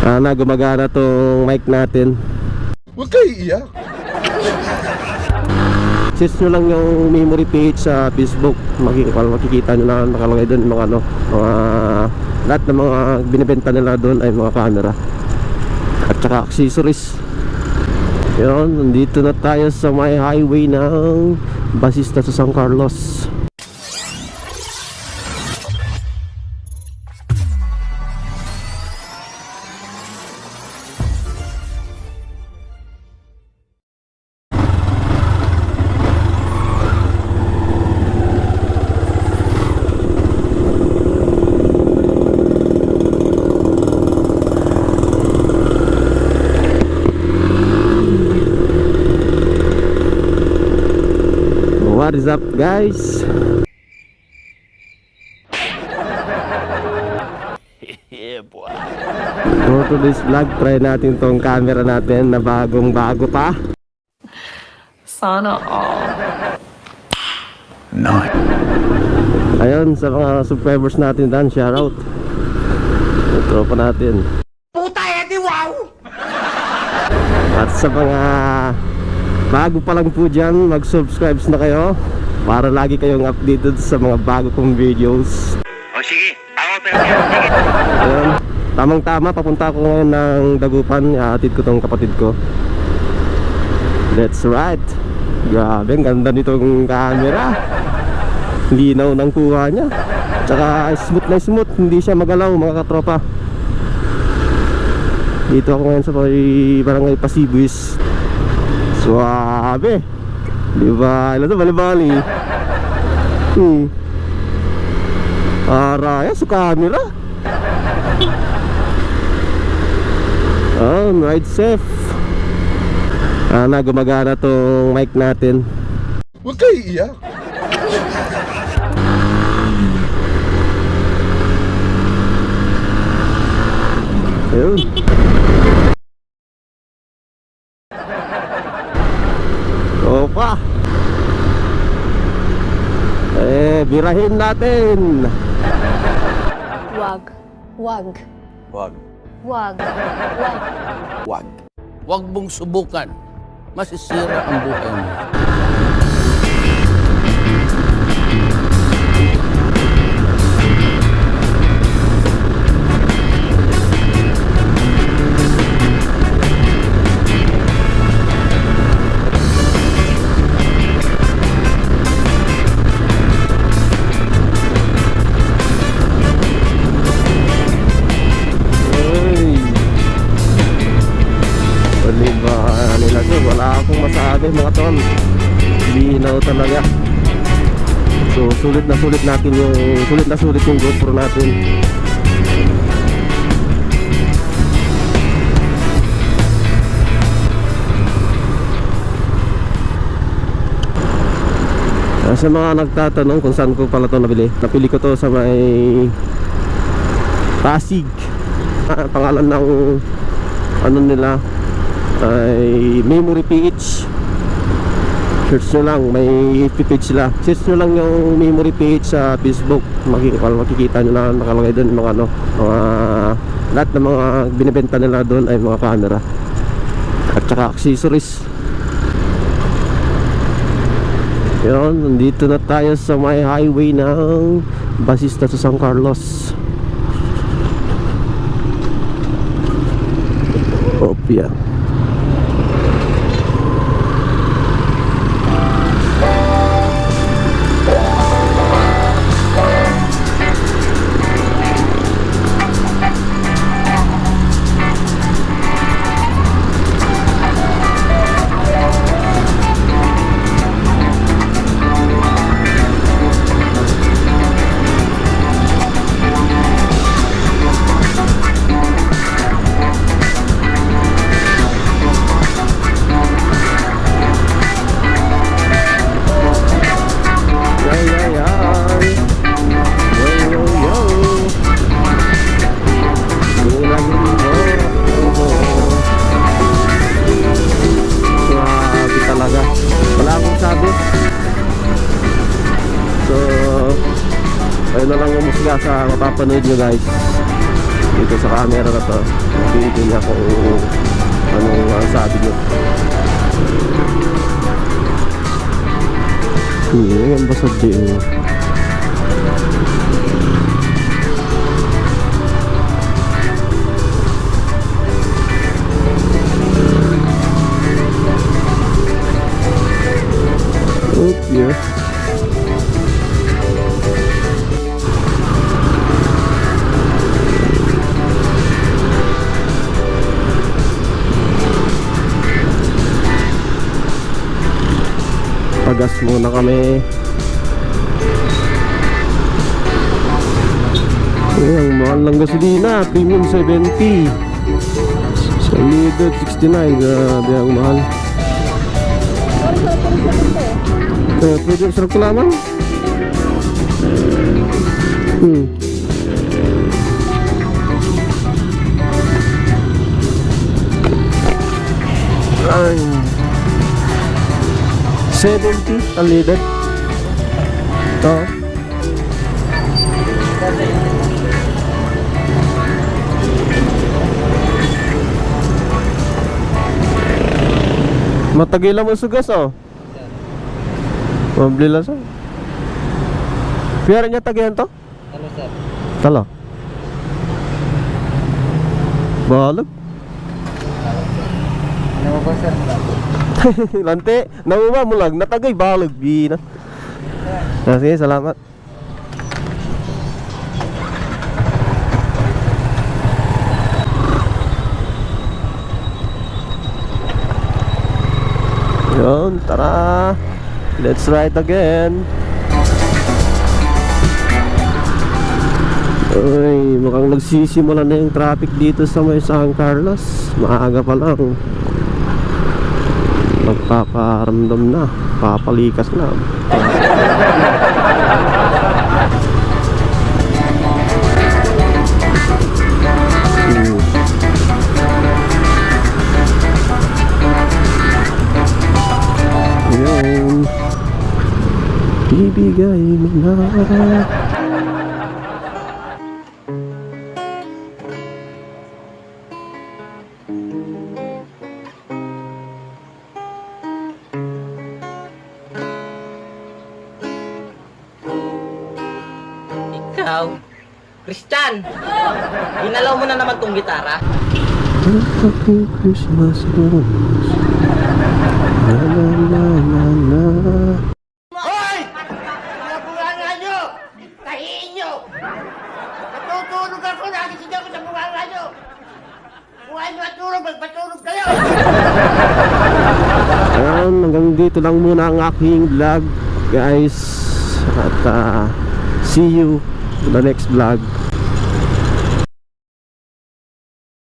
Sana gumagana tong mic natin. Huwag kayo iiyak. Search nyo lang yung memory page sa Facebook. Makikita nyo na nakalagay doon mga lahat ng mga binibenta nila doon ay mga camera at saka accessories. Yun, nandito na tayo sa may highway ng Basista sa San Carlos. What is up, guys? Yeah, boy. For today's vlog, try natin tong camera natin na bagong bago pa. Sana all. Ayun, sa mga subscribers natin dan, shoutout. Tropa natin. Puta, Eddie, wow! At sa mga bago pa lang po dyan, mag-subscribe na kayo para lagi kayong updated sa mga bago kong videos. O sige, ako pero sige. Ayun, tamang-tama, papunta ako ngayon ng Dagupan. Ihatid ko tong kapatid ko. That's right. Grabe, ang ganda nitong camera. Linaw ng kuha niya. Tsaka smooth na smooth, hindi siya magalaw mga katropa. Dito ako ngayon sa barangay Pasibis. Suabe. Diba? Ilan ito? Bali-bali. Araya sa camera. Oh, ride safe. Sana gumagana tong mic natin. Huwag kayo iiyak. Ayun. Opa. Birahin natin. Wag. Wag. Wag. Wag. Wag. Wag. Wag mong subukan. Masisira ang buhay mo. Wala akong masabi mga tol. Linaw talaga. So sulit na sulit yung GoPro natin. Sa mga nagtatanong kung saan ko pala ito nabili, napili ko to sa may Pasig. Pangalan ng ano nila ay Memory PH. Search nyo lang, may page sila. Search nyo lang yung Memory PH sa Facebook. Makikita nyo na nakalagay doon mga lahat ng mga binibenta nila doon ay mga camera at saka accessories. Yun, nandito na tayo sa may highway ng Basista sa San Carlos. Opia. Kayo na lang umusga sa mapapanood nyo guys. ko sa camera na to. Video niya kung anong sabi niyo. Ang basag din. Oh, yeah. Pagas muna kami. Ang mahal ng gasolina, premium 70, solided 69. Grabe ang mahal. Pwede sarap ko lamang. Ay, 70 solided. Ito. Matagilan mo sugas oh. Mabili lang sir. Piyara niya tagihan to? Ano sir? Talo. Balag. Ano mo ba sir? Lante, namumulag, natagay balag. Bina. Sige, salamat. Yun, tara. Let's ride again. Uy, mukhang nagsisimula na yung traffic dito sa may San Carlos. Maaga pa lang. Magpaparamdam na. Papalikas na. Yun. Bibigay mo na. Ikaw? Christian! Ginalaw mo na naman tong gitara? Happy Christmas bonus. La la la la la. Hoy! Mga bunganga nyo! Tahiin nyo! Natutulog ako, nagising ako sa bunganga nyo! Kung ayaw matulog, magpatulog kayo! Ayan, hanggang dito lang muna ang aking vlog guys. At see you in the next vlog.